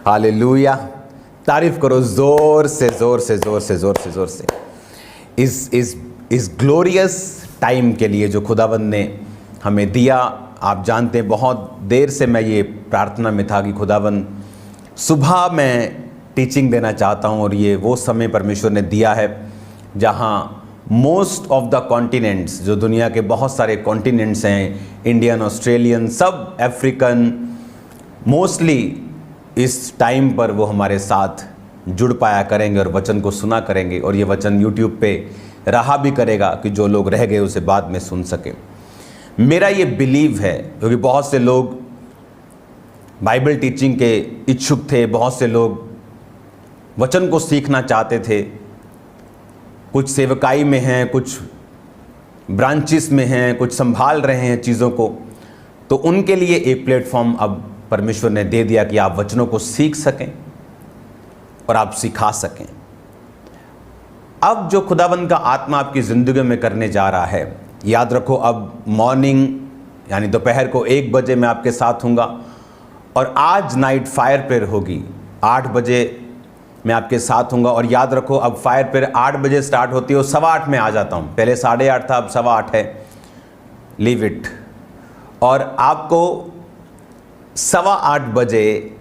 Hallelujah. तारीफ करो जोर से जोर से जोर से जोर से जोर से इस ग्लोरियस टाइम के लिए जो खुदावंद ने हमें दिया। आप जानते हैं बहुत देर से मैं ये प्रार्थना में था कि खुदावंद सुबह मैं टीचिंग देना चाहता हूँ, और ये वो समय परमेश्वर ने दिया है जहाँ मोस्ट ऑफ द कॉन्टिनेंट्स, जो दुनिया के बहुत सारे कॉन्टिनेंट्स हैं, इंडियन, ऑस्ट्रेलियन, सब अफ्रीकन, मोस्टली इस टाइम पर वो हमारे साथ जुड़ पाया करेंगे और वचन को सुना करेंगे। और ये वचन यूट्यूब पे रहा भी करेगा कि जो लोग रह गए उसे बाद में सुन सके। मेरा ये बिलीव है, क्योंकि बहुत से लोग बाइबल टीचिंग के इच्छुक थे, बहुत से लोग वचन को सीखना चाहते थे, कुछ सेवकाई में हैं, कुछ ब्रांचेस में हैं, कुछ संभाल रहे हैं चीज़ों को, तो उनके लिए एक प्लेटफॉर्म अब परमेश्वर ने दे दिया कि आप वचनों को सीख सकें और आप सिखा सकें। अब जो खुदावंद का आत्मा आपकी ज़िंदगी में करने जा रहा है, याद रखो, अब मॉर्निंग यानी दोपहर को 1 बजे मैं आपके साथ हूँगा, और आज नाइट फायर प्रेयर होगी 8 बजे मैं आपके साथ हूँगा। और याद रखो, अब फायर प्रेयर 8 बजे स्टार्ट होती है और 8:15 में आ जाता हूँ। पहले 8:30 था, अब 8:15 है। Leave it. और आपको 8:15 बजे,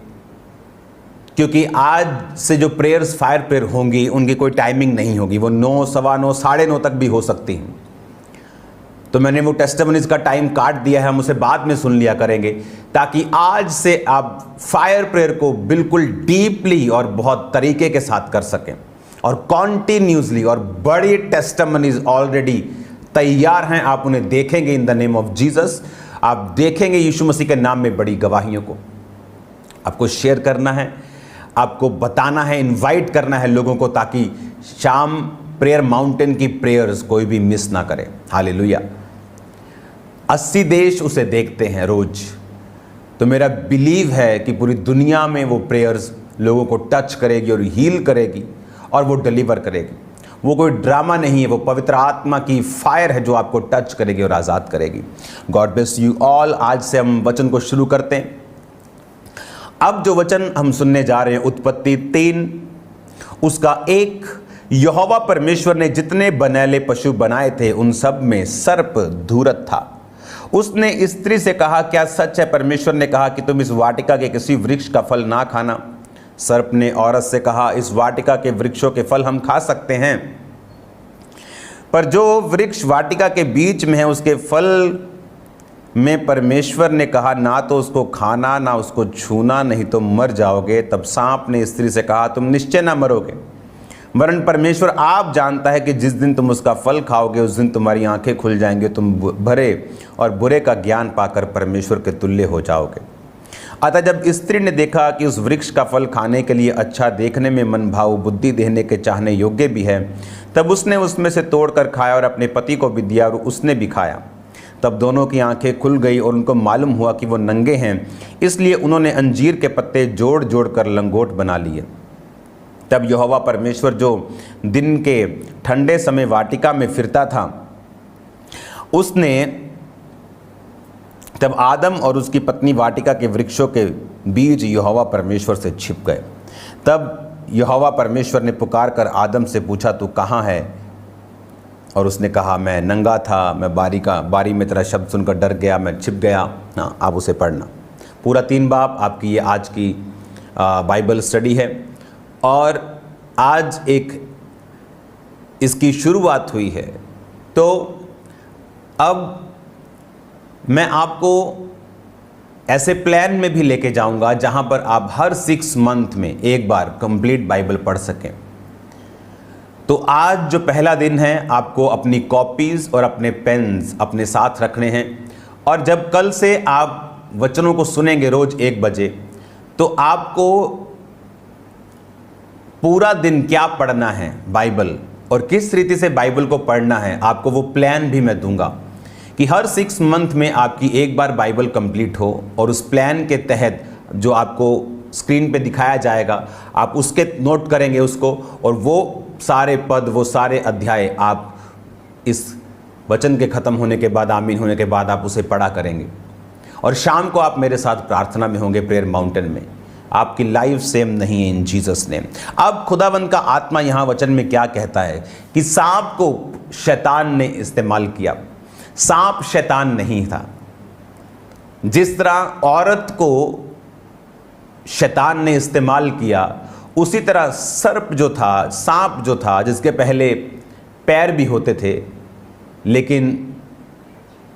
क्योंकि आज से जो प्रेयर्स फायर प्रेयर होंगी उनकी कोई टाइमिंग नहीं होगी, वो 9, 9:15, 9:30 तक भी हो सकती हैं। तो मैंने वो टेस्टिमनीज का टाइम काट दिया है, हम उसे बाद में सुन लिया करेंगे, ताकि आज से आप फायर प्रेयर को बिल्कुल डीपली और बहुत तरीके के साथ कर सकें, और कॉन्टिन्यूसली। और बड़ी टेस्टिमनीज ऑलरेडी तैयार हैं, आप उन्हें देखेंगे in the name of Jesus. आप देखेंगे यीशु मसीह के नाम में बड़ी गवाहियों को। आपको शेयर करना है, आपको बताना है, इनवाइट करना है लोगों को, ताकि शाम प्रेयर माउंटेन की प्रेयर्स कोई भी मिस ना करे। हालेलुया। 80 देश उसे देखते हैं रोज। तो मेरा बिलीव है कि पूरी दुनिया में वो प्रेयर्स लोगों को टच करेगी और हील करेगी और वो डिलीवर करेगी। वो कोई ड्रामा नहीं है, वो पवित्र आत्मा की फायर है जो आपको टच करेगी और आज़ाद करेगी। God bless you all. आज से हम वचन को शुरू करते हैं। अब जो वचन हम सुनने जा रहे हैं, उत्पत्ति 3 उसका 1, यहोवा परमेश्वर ने जितने बनैले पशु बनाए थे उन सब में सर्प धूर्त था। उसने स्त्री से कहा, क्या सच है परमेश्वर ने कहा कि तुम इस वाटिका के किसी वृक्ष का फल ना खाना? सर्प ने औरत से कहा, इस वाटिका के वृक्षों के फल हम खा सकते हैं, पर जो वृक्ष वाटिका के बीच में है उसके फल में परमेश्वर ने कहा, ना तो उसको खाना ना उसको छूना, नहीं तो मर जाओगे। तब सांप ने स्त्री से कहा, तुम निश्चय ना मरोगे, वरन परमेश्वर आप जानता है कि जिस दिन तुम उसका फल खाओगे उस दिन तुम्हारी आंखें खुल जाएंगे, तुम भरे और बुरे का ज्ञान पाकर परमेश्वर के तुल्य हो जाओगे। अतः जब स्त्री ने देखा कि उस वृक्ष का फल खाने के लिए अच्छा, देखने में मन भाव, बुद्धि देने के चाहने योग्य भी है, तब उसने उसमें से तोड़कर खाया और अपने पति को भी दिया और उसने भी खाया। तब दोनों की आंखें खुल गई और उनको मालूम हुआ कि वो नंगे हैं, इसलिए उन्होंने अंजीर के पत्ते जोड़ जोड़ कर लंगोट बना लिए। तब यहोवा परमेश्वर जो दिन के ठंडे समय वाटिका में फिरता था, उसने तब आदम और उसकी पत्नी वाटिका के वृक्षों के बीच यहोवा परमेश्वर से छिप गए। तब यहोवा परमेश्वर ने पुकार कर आदम से पूछा, तू कहाँ है? और उसने कहा, मैं नंगा था, मैं बारी में तेरा शब्द सुनकर डर गया, मैं छिप गया। हाँ, आप उसे पढ़ना। पूरा 3 बाब आपकी ये आज की बाइबल स्टडी है, और आज एक इसकी शुरुआत हुई है। तो अब मैं आपको ऐसे प्लान में भी लेके जाऊंगा जहां पर आप हर 6 मंथ में एक बार कंप्लीट बाइबल पढ़ सकें। तो आज जो पहला दिन है, आपको अपनी कॉपीज और अपने पेन्स अपने साथ रखने हैं, और जब कल से आप वचनों को सुनेंगे रोज 1 बजे, तो आपको पूरा दिन क्या पढ़ना है बाइबल और किस रीति से बाइबल को पढ़ना है, आपको वो प्लान भी मैं दूंगा कि हर 6 मंथ में आपकी एक बार बाइबल कंप्लीट हो, और उस प्लान के तहत जो आपको स्क्रीन पे दिखाया जाएगा आप उसके नोट करेंगे उसको, और वो सारे पद, वो सारे अध्याय आप इस वचन के ख़त्म होने के बाद, आमीन होने के बाद आप उसे पढ़ा करेंगे। और शाम को आप मेरे साथ प्रार्थना में होंगे प्रेयर माउंटेन में। आपकी लाइफ सेम नहीं है इन जीसस नेम। अब खुदावंद का आत्मा यहाँ वचन में क्या कहता है कि सांप को शैतान ने इस्तेमाल किया। सांप शैतान नहीं था। जिस तरह औरत को शैतान ने इस्तेमाल किया, उसी तरह सर्प जो था, सांप जो था, जिसके पहले पैर भी होते थे, लेकिन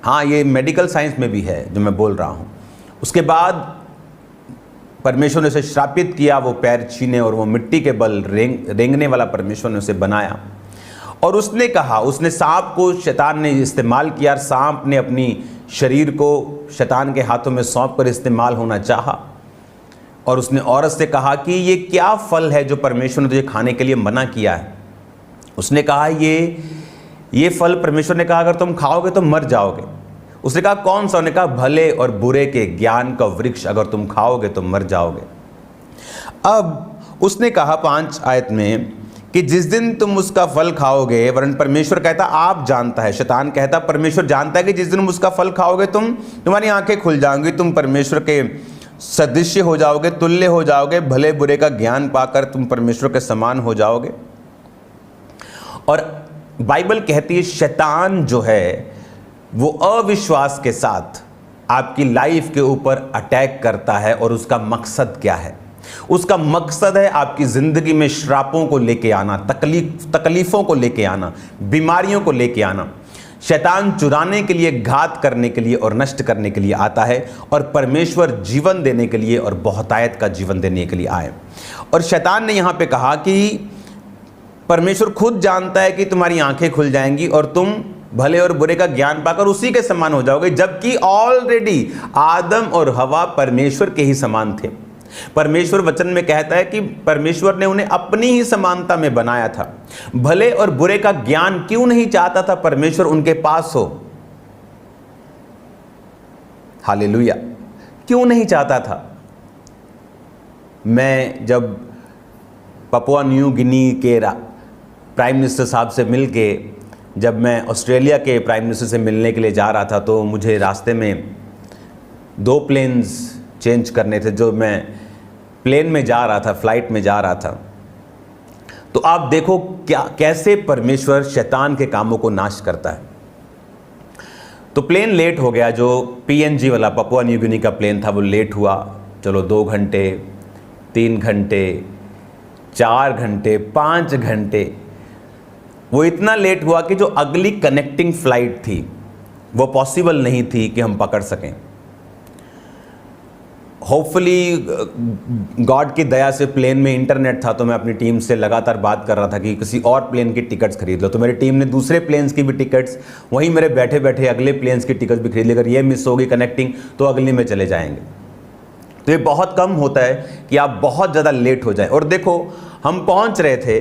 हाँ ये मेडिकल साइंस में भी है जो मैं बोल रहा हूँ, उसके बाद परमेश्वर ने उसे श्रापित किया, वो पैर छीने और वो मिट्टी के बल रेंगने वाला परमेश्वर ने उसे बनाया। और उसने कहा, उसने सांप को शैतान ने इस्तेमाल किया, सांप ने अपनी शरीर को शैतान के हाथों में सौंप कर इस्तेमाल होना चाहा। और उसने औरत से कहा कि ये क्या फल है जो परमेश्वर ने तुझे खाने के लिए मना किया है। उसने कहा ये फल परमेश्वर ने कहा अगर तुम खाओगे तो मर जाओगे। उसने कहा कौन सा? उन्होंने कहा भले और बुरे के ज्ञान का वृक्ष, अगर तुम खाओगे तो मर जाओगे। अब उसने कहा 5 आयत में कि जिस दिन तुम उसका फल खाओगे, वरन परमेश्वर कहता आप जानता है, शैतान कहता परमेश्वर जानता है कि जिस दिन उसका फल खाओगे तुम्हारी आंखें खुल जाएंगी, तुम परमेश्वर के सदृश्य हो जाओगे, तुल्य हो जाओगे, भले बुरे का ज्ञान पाकर तुम परमेश्वर के समान हो जाओगे। और बाइबल कहती है शैतान जो है वो अविश्वास के साथ आपकी लाइफ के ऊपर अटैक करता है। और उसका मकसद क्या है? उसका मकसद है आपकी जिंदगी में श्रापों को लेके आना, तकलीफों को लेके आना, बीमारियों को लेके आना। शैतान चुराने के लिए, घात करने के लिए और नष्ट करने के लिए आता है, और परमेश्वर जीवन देने के लिए और बहुतायत का जीवन देने के लिए आए। और शैतान ने यहाँ पे कहा कि परमेश्वर खुद जानता है कि तुम्हारी आंखें खुल जाएंगी और तुम भले और बुरे का ज्ञान पाकर उसी के समान हो जाओगे, जबकि ऑलरेडी आदम और हवा परमेश्वर के ही समान थे। परमेश्वर वचन में कहता है कि परमेश्वर ने उन्हें अपनी ही समानता में बनाया था। भले और बुरे का ज्ञान क्यों नहीं चाहता था परमेश्वर उनके पास हो? हालेलुया, क्यों नहीं चाहता था? मैं जब पपुआ न्यू गिनी के प्राइम मिनिस्टर साहब से मिलके, जब मैं ऑस्ट्रेलिया के प्राइम मिनिस्टर से मिलने के लिए जा रहा था, तो मुझे रास्ते में 2 प्लेन्स चेंज करने थे। जो मैं प्लेन में जा रहा था, फ्लाइट में जा रहा था, तो आप देखो कैसे परमेश्वर शैतान के कामों को नाश करता है। तो प्लेन लेट हो गया, जो PNG वाला पपुआ न्यू गिनी का प्लेन था वो लेट हुआ। चलो 2 घंटे, 3 घंटे, 4 घंटे, 5 घंटे, वो इतना लेट हुआ कि जो अगली कनेक्टिंग फ्लाइट थी वो पॉसिबल नहीं थी कि हम पकड़ सकें। होपफुली गॉड की दया से प्लेन में इंटरनेट था, तो मैं अपनी टीम से लगातार बात कर रहा था कि किसी और प्लेन की टिकट्स खरीद लो। तो मेरी टीम ने दूसरे प्लेन्स की भी टिकट्स, वहीं मेरे बैठे बैठे अगले प्लेन्स की टिकट्स भी खरीद ली। अगर ये मिस होगी कनेक्टिंग तो अगली में चले जाएंगे। तो ये बहुत कम होता है कि आप बहुत ज़्यादा लेट हो जाए। और देखो हम पहुंच रहे थे,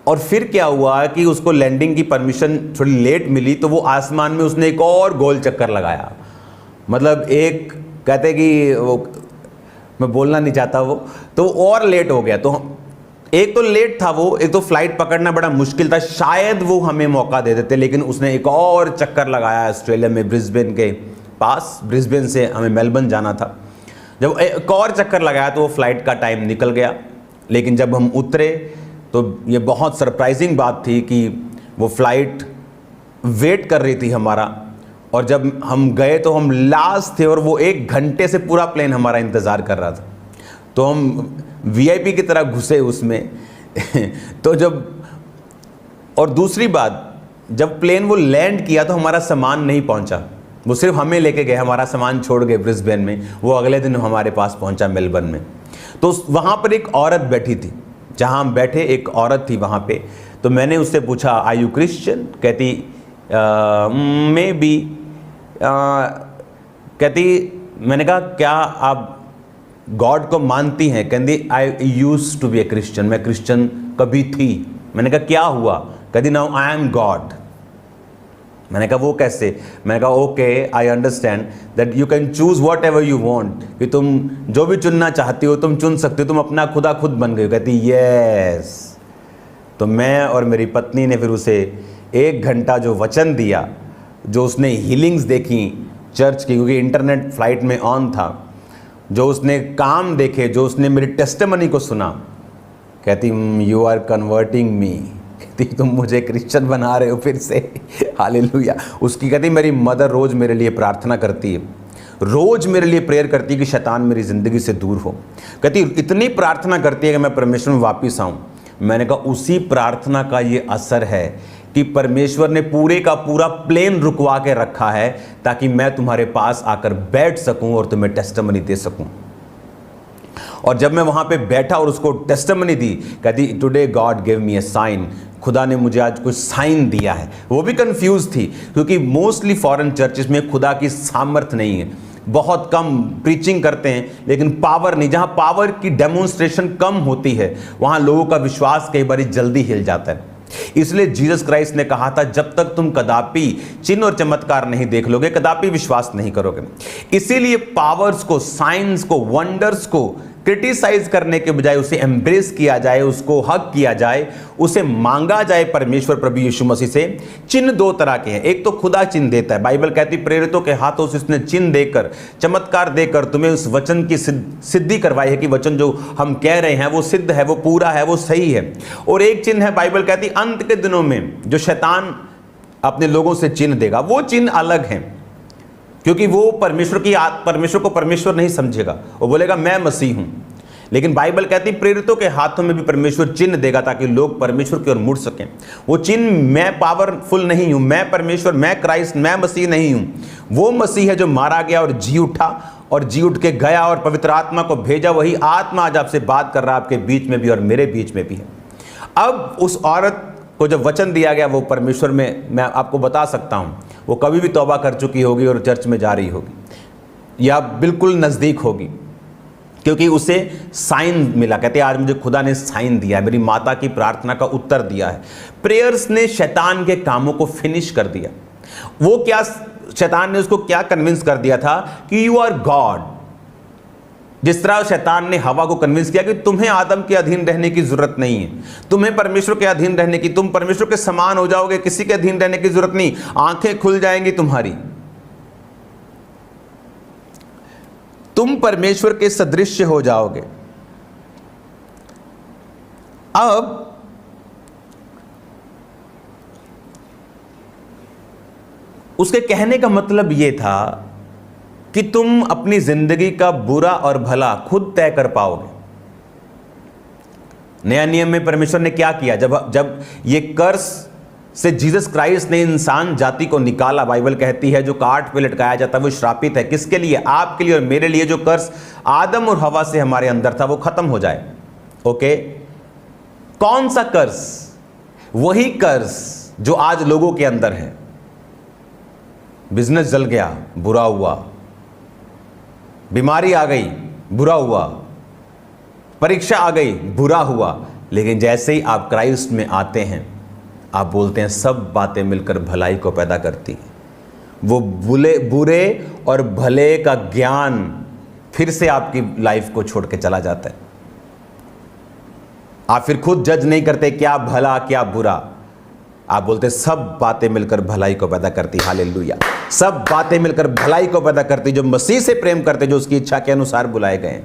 और फिर क्या हुआ कि उसको लैंडिंग की परमिशन थोड़ी लेट मिली, तो वो आसमान में उसने एक और गोल चक्कर लगाया। मतलब एक कहते कि वो, मैं बोलना नहीं चाहता वो, तो और लेट हो गया। तो एक तो लेट था वो, एक तो फ्लाइट पकड़ना बड़ा मुश्किल था, शायद वो हमें मौका दे देते, लेकिन उसने एक और चक्कर लगाया ऑस्ट्रेलिया में, ब्रिस्बेन के पास। ब्रिस्बेन से हमें मेलबर्न जाना था। जब एक और चक्कर लगाया तो वो फ्लाइट का टाइम निकल गया। लेकिन जब हम उतरे तो ये बहुत सरप्राइजिंग बात थी कि वो फ्लाइट वेट कर रही थी हमारा, और जब हम गए तो हम लास्ट थे, और वो 1 घंटे से पूरा प्लेन हमारा इंतज़ार कर रहा था। तो हम VIP की तरह घुसे उसमें तो जब, और दूसरी बात, जब प्लेन वो लैंड किया तो हमारा सामान नहीं पहुंचा। वो सिर्फ हमें लेके गए, हमारा सामान छोड़ गए ब्रिस्बेन में। वो अगले दिन हमारे पास पहुंचा मेलबर्न में। तो वहाँ पर एक औरत बैठी थी, जहाँ हम बैठे एक औरत थी वहाँ पे। तो मैंने उससे पूछा आर यू क्रिश्चियन? कहती मे बी। कहती, मैंने कहा क्या आप गॉड को मानती हैं? कहती I used to be a Christian, मैं क्रिश्चियन कभी थी। मैंने कहा क्या हुआ? कहती नाउ आई एम गॉड। मैंने कहा वो कैसे? मैंने कहा okay I understand that you can choose what ever you want, कि तुम जो भी चुनना चाहती हो तुम चुन सकती हो, तुम अपना खुदा खुद बन गई हो। कहती यस। तो मैं और मेरी पत्नी ने फिर उसे 1 घंटा जो वचन दिया, जो उसने हीलिंग्स देखी, चर्च की, क्योंकि इंटरनेट फ्लाइट में ऑन था, जो उसने काम देखे, जो उसने मेरी टेस्टिमनी को सुना, कहती यू आर कन्वर्टिंग मी, कहती तुम मुझे क्रिश्चियन बना रहे हो फिर से। हालेलुया। उसकी कहती मेरी मदर रोज़ मेरे लिए प्रार्थना करती है, रोज़ मेरे लिए प्रेयर करती है कि शैतान मेरी ज़िंदगी से दूर हो। कहती इतनी प्रार्थना करती है कि मैं परमेश्वर में वापस आऊँ। मैंने कहा उसी प्रार्थना का ये असर है कि परमेश्वर ने पूरे का पूरा प्लेन रुकवा के रखा है ताकि मैं तुम्हारे पास आकर बैठ सकूं और तुम्हें टेस्टिमनी दे सकूं। और जब मैं वहां पे बैठा और उसको टेस्टिमनी दी, कहती today God give me a sign, खुदा ने मुझे आज कुछ साइन दिया है। वो भी कंफ्यूज थी, क्योंकि मोस्टली फॉरेन चर्चेस में खुदा की सामर्थ नहीं है, बहुत कम प्रीचिंग करते हैं लेकिन पावर नहीं। जहां पावर की डेमोन्स्ट्रेशन कम होती है वहां लोगों का विश्वास कई बार जल्दी हिल जाता है। इसलिए जीसस क्राइस्ट ने कहा था जब तक तुम कदापि चिन्ह और चमत्कार नहीं देख लोगे, कदापि विश्वास नहीं करोगे। इसीलिए पावर्स को, साइंस को, वंडर्स को क्रिटिसाइज करने के बजाय उसे एम्ब्रेस किया जाए, उसको हक किया जाए, उसे मांगा जाए परमेश्वर प्रभु यीशु मसीह से। चिन्ह दो तरह के हैं, एक तो खुदा चिन्ह देता है, बाइबल कहती प्रेरितों के हाथों से उसने चिन्ह देकर, चमत्कार देकर तुम्हें उस वचन की सिद्धि करवाई है कि वचन जो हम कह रहे हैं वो सिद्ध है, वो पूरा है, वो सही है। और एक चिन्ह है, बाइबल कहती अंत के दिनों में जो शैतान अपने लोगों से चिन्ह देगा, वो चिन्ह अलग है, क्योंकि वो परमेश्वर को परमेश्वर नहीं समझेगा, वो बोलेगा मैं मसीह हूं। लेकिन बाइबल कहती प्रेरितों के हाथों में भी परमेश्वर चिन्ह देगा ताकि लोग परमेश्वर की ओर मुड़ सकें। वो चिन्ह मैं पावरफुल नहीं हूं, मैं परमेश्वर, मैं क्राइस्ट, मैं मसीह नहीं हूं। वो मसीह है जो मारा गया और जी उठा, और जी उठ के गया और पवित्र आत्मा को भेजा। वही आत्मा आज आपसे बात कर रहा है, आपके बीच में भी और मेरे बीच में भी है। अब उस औरत को जब वचन दिया गया वो परमेश्वर में, मैं आपको बता सकता हूं, वो कभी भी तौबा कर चुकी होगी और चर्च में जा रही होगी या बिल्कुल नज़दीक होगी, क्योंकि उसे साइन मिला। कहते हैं आज मुझे खुदा ने साइन दिया है, मेरी माता की प्रार्थना का उत्तर दिया है। प्रेयर्स ने शैतान के कामों को फिनिश कर दिया। वो क्या, शैतान ने उसको क्या कन्विंस कर दिया था कि यू आर गॉड। जिस तरह शैतान ने हवा को कन्विंस किया कि तुम्हें आदम के अधीन रहने की जरूरत नहीं है, तुम्हें परमेश्वर के अधीन रहने की, तुम परमेश्वर के समान हो जाओगे, किसी के अधीन रहने की जरूरत नहीं, आंखें खुल जाएंगी तुम्हारी, तुम परमेश्वर के सदृश्य हो जाओगे। अब उसके कहने का मतलब यह था कि तुम अपनी जिंदगी का बुरा और भला खुद तय कर पाओगे। नया नियम में परमेश्वर ने क्या किया, जब ये कर्स से जीसस क्राइस्ट ने इंसान जाति को निकाला, बाइबल कहती है जो काट पे लटकाया जाता है वो श्रापित है। किसके लिए? आपके लिए और मेरे लिए। जो कर्स आदम और हवा से हमारे अंदर था वो खत्म हो जाए। ओके, कौन सा कर्स? वही कर्स जो आज लोगों के अंदर है। बिजनेस जल गया, बुरा हुआ, बीमारी आ गई, बुरा हुआ, परीक्षा आ गई, बुरा हुआ। लेकिन जैसे ही आप क्राइस्ट में आते हैं, आप बोलते हैं सब बातें मिलकर भलाई को पैदा करती हैं। वो बुरे और भले का ज्ञान फिर से आपकी लाइफ को छोड़ के चला जाता है। आप फिर खुद जज नहीं करते क्या भला क्या बुरा, आप बोलते सब बातें मिलकर भलाई को पैदा करती। हालेलुया। सब बातें मिलकर भलाई को पैदा करती, जो मसीह से प्रेम करते, जो उसकी इच्छा के अनुसार बुलाए गए।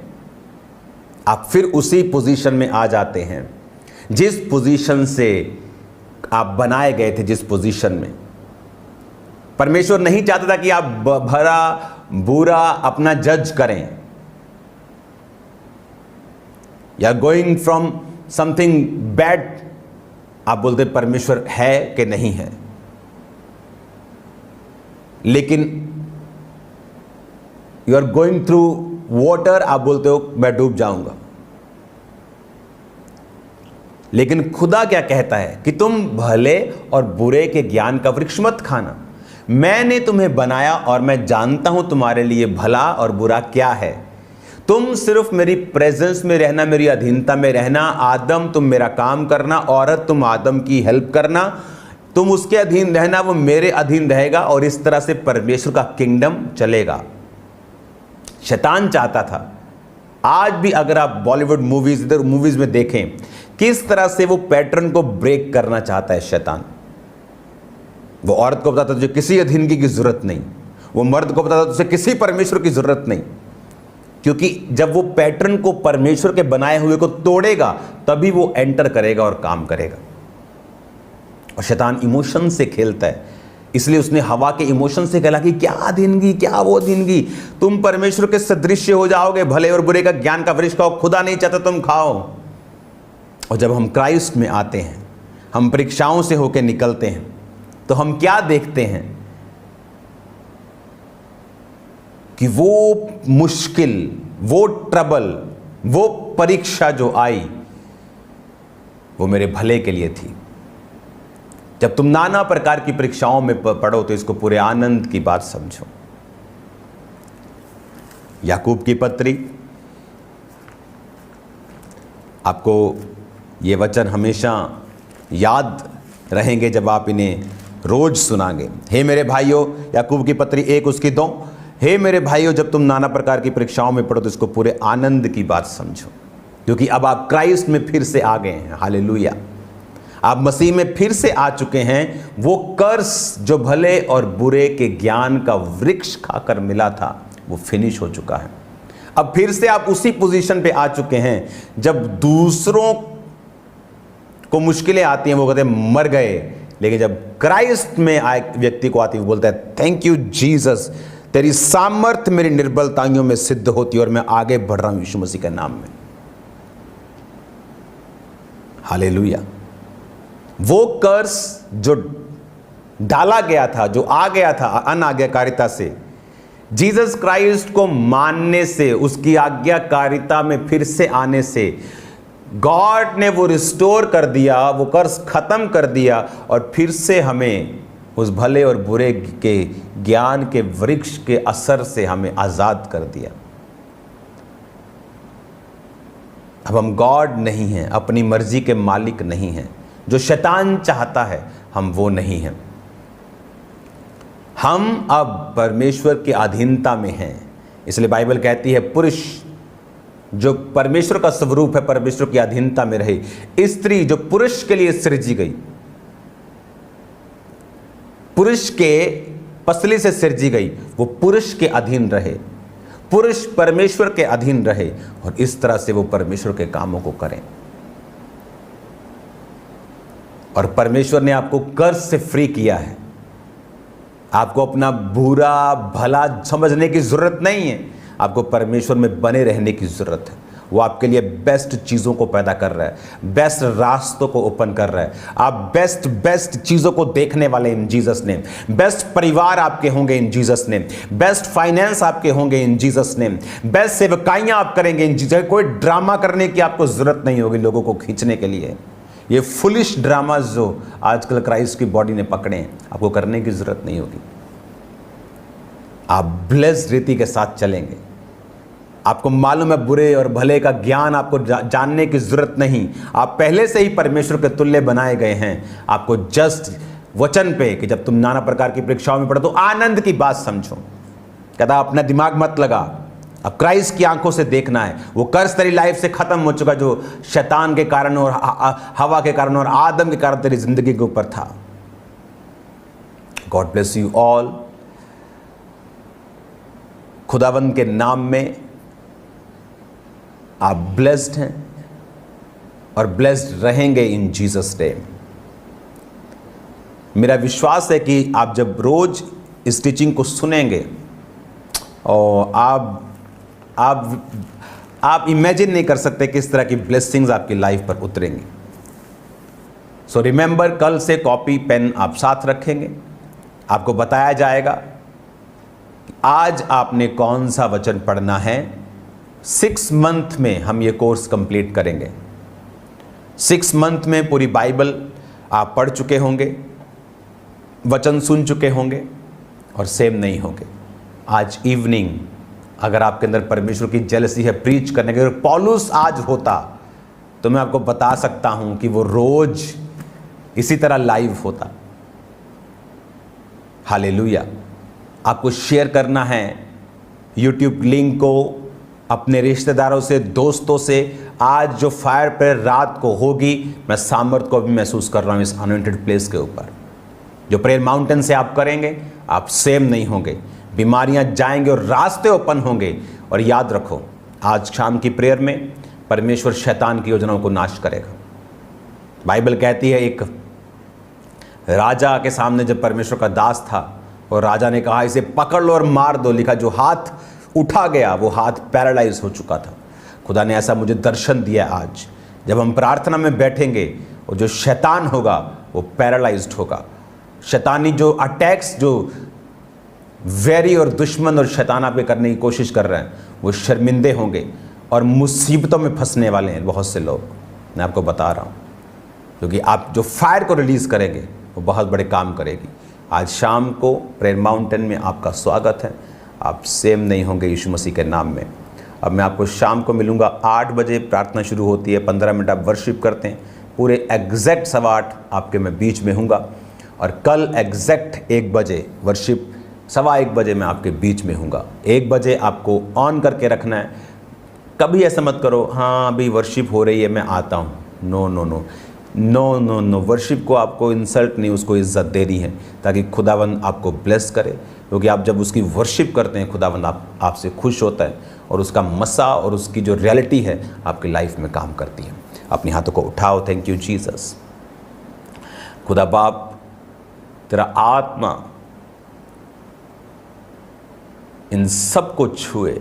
आप फिर उसी पोजीशन में आ जाते हैं जिस पोजीशन से आप बनाए गए थे। जिस पोजीशन में परमेश्वर नहीं चाहता था कि आप भला बुरा अपना जज करें, या गोइंग फ्रॉम समथिंग बैड, आप बोलते परमेश्वर है कि नहीं है। लेकिन you are going through water, आप बोलते हो मैं डूब जाऊंगा। लेकिन खुदा क्या कहता है कि तुम भले और बुरे के ज्ञान का वृक्ष मत खाना। मैंने तुम्हें बनाया और मैं जानता हूं तुम्हारे लिए भला और बुरा क्या है। तुम सिर्फ मेरी प्रेजेंस में रहना, मेरी अधीनता में रहना। आदम तुम मेरा काम करना, औरत तुम आदम की हेल्प करना, तुम उसके अधीन रहना, वो मेरे अधीन रहेगा, और इस तरह से परमेश्वर का किंगडम चलेगा। शैतान चाहता था, आज भी अगर आप बॉलीवुड मूवीज, इधर मूवीज में देखें किस तरह से वो पैटर्न को ब्रेक करना चाहता है शैतान। वो औरत को बताता था जो किसी अधीनगी की जरूरत नहीं, वो मर्द को पता था उसे किसी परमेश्वर की जरूरत नहीं, क्योंकि जब वो पैटर्न को परमेश्वर के बनाए हुए को तोड़ेगा तभी वो एंटर करेगा और काम करेगा। और शैतान इमोशन से खेलता है, इसलिए उसने हवा के इमोशन से कहला कि क्या देंगी, क्या वो देंगी, तुम परमेश्वर के सदृश्य हो जाओगे, भले और बुरे का ज्ञान का वृक्ष खाओ, खुदा नहीं चाहता तुम खाओ। और जब हम क्राइस्ट में आते हैं, हम परीक्षाओं से होकर निकलते हैं, तो हम क्या देखते हैं कि वो मुश्किल, वो ट्रबल, वो परीक्षा जो आई वो मेरे भले के लिए थी। जब तुम नाना प्रकार की परीक्षाओं में पढ़ो तो इसको पूरे आनंद की बात समझो। याकूब की पत्री, आपको ये वचन हमेशा याद रहेंगे जब आप इन्हें रोज सुनांगे। हे मेरे भाइयों, याकूब की पत्री 1 उसकी 2, हे मेरे भाइयों जब तुम नाना प्रकार की परीक्षाओं में पढ़ो तो इसको पूरे आनंद की बात समझो, क्योंकि अब आप क्राइस्ट में फिर से आ गए हैं। हालेलुया, आप मसीह में फिर से आ चुके हैं। वो कर्स जो भले और बुरे के ज्ञान का वृक्ष खाकर मिला था वो फिनिश हो चुका है। अब फिर से आप उसी पोजीशन पे आ चुके हैं जब दूसरों को मुश्किलें आती हैं वो कहते हैं मर गए, लेकिन जब क्राइस्ट में आए व्यक्ति को आती है वो बोलता है थैंक यू जीसस, तेरी सामर्थ मेरी निर्बलताइयों में सिद्ध होती है और मैं आगे बढ़ रहा हूं यीशु मसीह के नाम में। हालेलुया। वो कर्स जो डाला गया था, जो आ गया था अनाज्ञाकारिता से, जीसस क्राइस्ट को मानने से, उसकी आज्ञाकारिता में फिर से आने से गॉड ने वो रिस्टोर कर दिया, वो कर्स खत्म कर दिया और फिर से हमें उस भले और बुरे के ज्ञान के वृक्ष के असर से हमें आजाद कर दिया। अब हम गॉड नहीं हैं, अपनी मर्जी के मालिक नहीं हैं। जो शैतान चाहता है हम वो नहीं हैं। हम अब परमेश्वर की अधीनता में हैं। इसलिए बाइबल कहती है पुरुष जो परमेश्वर का स्वरूप है परमेश्वर की अधीनता में रहे। स्त्री जो पुरुष के लिए सृजी गई, पुरुष के पसली से सृजी गई, वो पुरुष के अधीन रहे, पुरुष परमेश्वर के अधीन रहे और इस तरह से वो परमेश्वर के कामों को करें। और परमेश्वर ने आपको कर्ज से फ्री किया है। आपको अपना बुरा भला समझने की जरूरत नहीं है, आपको परमेश्वर में बने रहने की जरूरत है। वो आपके लिए बेस्ट चीज़ों को पैदा कर रहा है, बेस्ट रास्तों को ओपन कर रहा है। आप बेस्ट चीज़ों को देखने वाले इन जीसस नेम। बेस्ट परिवार आपके होंगे इन जीसस नेम। बेस्ट फाइनेंस आपके होंगे इन जीसस नेम। बेस्ट सेवकाइयाँ आप करेंगे इन जीसस। कोई ड्रामा करने की आपको ज़रूरत नहीं होगी लोगों को खींचने के लिए। ये फुलिश ड्रामाज जो आजकल क्राइस्ट की बॉडी ने पकड़े हैं, आपको करने की ज़रूरत नहीं होगी। आप ब्लेस्ड रीति के साथ चलेंगे। आपको मालूम है बुरे और भले का ज्ञान आपको जानने की जरूरत नहीं। आप पहले से ही परमेश्वर के तुल्य बनाए गए हैं। आपको जस्ट वचन पे कि जब तुम नाना प्रकार की परीक्षाओं में पढ़ो तो आनंद की बात समझो। कहता अपना दिमाग मत लगा, अब क्राइस्ट की आंखों से देखना है। वो कर्ज तेरी लाइफ से खत्म हो चुका जो शैतान के कारण और हवा के कारण और आदम के कारण तेरी जिंदगी के ऊपर था। God bless you all. खुदावंद के नाम में आप ब्लेस्ड हैं और ब्लेस्ड रहेंगे इन जीसस नेम। मेरा विश्वास है कि आप जब रोज इस टीचिंग को सुनेंगे और आप इमेजिन नहीं कर सकते किस तरह की ब्लेसिंग्स आपकी लाइफ पर उतरेंगी। सो रिमेंबर, कल से कॉपी पेन आप साथ रखेंगे। आपको बताया जाएगा कि आज आपने कौन सा वचन पढ़ना है। 6 मंथ में हम ये कोर्स कंप्लीट करेंगे। 6 मंथ में पूरी बाइबल आप पढ़ चुके होंगे, वचन सुन चुके होंगे और सेम नहीं होंगे। आज इवनिंग अगर आपके अंदर परमेश्वर की जेलसी है प्रीच करने के, अगर पौलुस आज होता तो मैं आपको बता सकता हूं कि वो रोज इसी तरह लाइव होता। हालेलुया। आपको शेयर करना है यूट्यूब लिंक को अपने रिश्तेदारों से, दोस्तों से। आज जो फायर प्रेयर रात को होगी, मैं सामर्थ को भी महसूस कर रहा हूँ इस अनॉइंटेड प्लेस के ऊपर। जो प्रेयर माउंटेन से आप करेंगे, आप सेम नहीं होंगे। बीमारियां जाएंगे और रास्ते ओपन होंगे। और याद रखो, आज शाम की प्रेयर में परमेश्वर शैतान की योजनाओं को नाश करेगा। बाइबल कहती है एक राजा के सामने जब परमेश्वर का दास था और राजा ने कहा इसे पकड़ लो और मार दो, लिखा जो हाथ उठा गया वो हाथ पैरालाइज हो चुका था। खुदा ने ऐसा मुझे दर्शन दिया आज, जब हम प्रार्थना में बैठेंगे और जो शैतान होगा वो पैरालाइज्ड होगा। शैतानी जो अटैक्स, जो वैरी और दुश्मन और शैतान आप पे करने की कोशिश कर रहे हैं, वो शर्मिंदे होंगे और मुसीबतों में फंसने वाले हैं बहुत से लोग। मैं आपको बता रहा हूँ, क्योंकि आप जो फायर को रिलीज़ करेंगे वो बहुत बड़े काम करेगी। आज शाम को प्रेयर माउंटेन में आपका स्वागत है। आप सेम नहीं होंगे यीशु मसीह के नाम में। अब मैं आपको शाम को मिलूँगा 8 बजे, प्रार्थना शुरू होती है, 15 मिनट आप वर्शिप करते हैं। पूरे एग्जैक्ट 8:15 आपके मैं बीच में हूँगा। और कल एग्जैक्ट 1 बजे वर्शिप, 1:15 बजे मैं आपके बीच में हूँगा। 1 बजे आपको ऑन करके रखना है। कभी ऐसा मत करो हाँ अभी वर्शिप हो रही है मैं आता हूँ, no no no no no no. Worship को आपको इंसल्ट नहीं, उसको इज्जत देनी है ताकि खुदावंद आपको ब्लेस करे। क्योंकि आप जब उसकी वर्शिप करते हैं, खुदावंद आपसे खुश होता है और उसका मसा और उसकी जो रियलिटी है आपकी लाइफ में काम करती है। अपने हाथों को उठाओ। Thank you Jesus. खुदा बाप, तेरा आत्मा इन सब को छुए।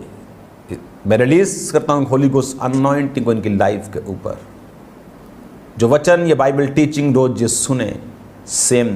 मैं रिलीज करता हूँ होली गोस्ट अनॉइंटिंग को इनकी लाइफ के ऊपर। जो वचन ये बाइबल टीचिंग रोज ये सुने, सेम